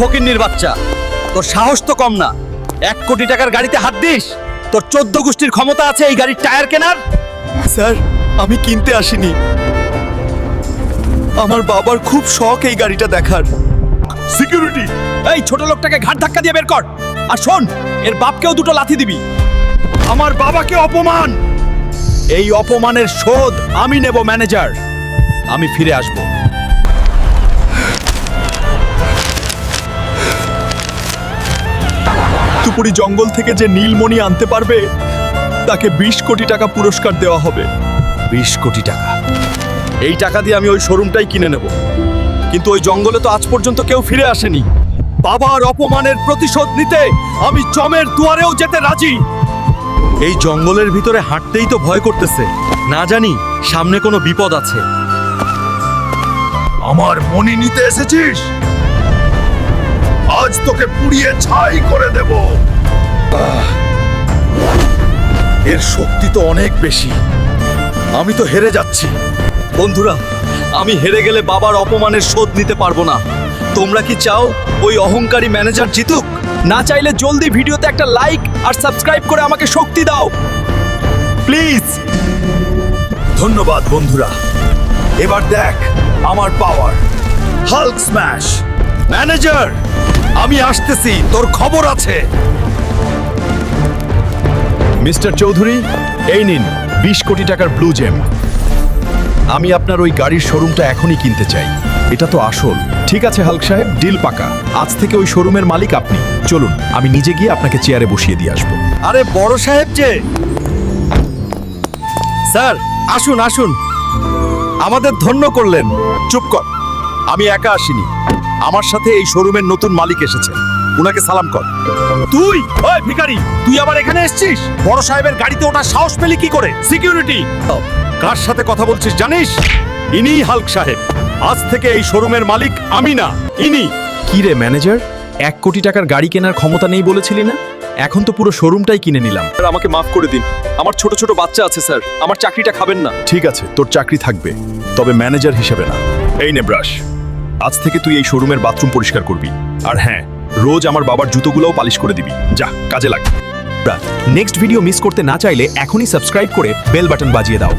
ফকিন্নির বাচ্চা, তোর সাহস তো কম না। 1 কোটি টাকার গাড়িতে হাত দিস? তোর 14 গোষ্ঠীর ক্ষমতা আছে এই গাড়ির টায়ার কেনার? স্যার, আমি কিনতে আসিনি। আমার বাবার খুব শখ এই গাড়িটা দেখার। সিকিউরিটি, এই ছোট লোকটাকে ঘাট ধাক্কা দিয়ে বের কর। আর শোন, এর বাপকেও দুটো লাথি দিবি। আমার বাবাকে অপমান, এই অপমানের শোধ আমি নেব ম্যানেজার। আমি ফিরে আসব। তুপুরি জঙ্গল থেকে যে নীলমণি আনতে পারবে তাকে 20 কোটি টাকা পুরস্কার দেওয়া হবে। 20 কোটি টাকা? এই টাকা দিয়ে আমি ওই শোরুমটাই কিনে নেব। কিন্তু ওই জঙ্গলে তো আজ পর্যন্ত কেউ ফিরে আসেনি। বাবার অপমানের প্রতিশোধ নিতে আমি জমের দুয়ারেও যেতে রাজি। এই জঙ্গলের ভিতরে হাঁটতেই তো ভয় করতেছে, না জানি সামনে কোনো বিপদ আছে। আমার মনি নিতে এসেছিস? আজ তোকে পুড়িয়ে ছাই করে দেব। এর শক্তি তো অনেক বেশি। আমি তো হেরে যাচ্ছি। বন্ধুরা, আমি হেরে গেলে বাবার অপমানের শোধ নিতে পারবো না। তোমরা কি চাও ওই অহংকারী ম্যানেজার জিতুক? না চাইলে জলদি ভিডিওতে একটা লাইক আর সাবস্ক্রাইব করে আমাকে শক্তি দাও প্লিজ। ধন্যবাদ বন্ধুরা। এবার দেখ আমার পাওয়ার। Hulk smash. ম্যানেজার, আমি আসতেছি, তোর খবর আছে। মিস্টার চৌধুরী, এই নিন 20 কোটি টাকার ব্লু জেম। আমি আপনার ওই গাড়ির শোরুমটা এখনই কিনতে চাই। এটা তো আসল। ঠিক আছে হাল্ক সাহেব, ডিল পাকা। আজ থেকে ওই শোরুমের মালিক আপনি। চলুন, আমি নিজে গিয়ে আপনাকে চেয়ারে বসিয়ে দিয়ে আসবো। আরে বড় সাহেব যে। স্যার, আসুন আসুন, আমাদের ধন্য করলেন। চুপ কর, আমি একা আসিনি। আমার সাথে এই শোরুমের নতুন মালিক এসেছে, উনাকে সালাম কর। তুই, ওই ভিখারি, তুই আবার এখানে এসেছিস? বড় সাহেবের গাড়িতে ওঠার সাহস পেলি কি করে? সিকিউরিটি, কার সাথে কথা বলছিস জানিস? ইনি হাল্ক সাহেব। আজ থেকে এই শোরুমের মালিক আমি না, ইনি। কি রে ম্যানেজার, 1 কোটি টাকার গাড়ি কেনার ক্ষমতা নেই বলেছিলি না? এখন তো পুরো শোরুমটাই কিনে নিলাম। স্যার, আমাকে মাফ করে দিন। আমার ছোট ছোট বাচ্চা আছে স্যার, আমার চাকরিটা খাবেন না। ঠিক আছে, তোর চাকরি থাকবে, তবে ম্যানেজার হিসেবে না। এই নে ব্রাশ। আজ থেকে তুই এই শোরুমের বাথরুম পরিষ্কার করবি। আর হ্যাঁ, রোজ আমার বাবার জুতোগুলোও পালিশ করে দিবি। যা, কাজে লাগ। নেক্সট ভিডিও মিস করতে না চাইলে এখনই সাবস্ক্রাইব করে বেল বাটন বাজিয়ে দাও।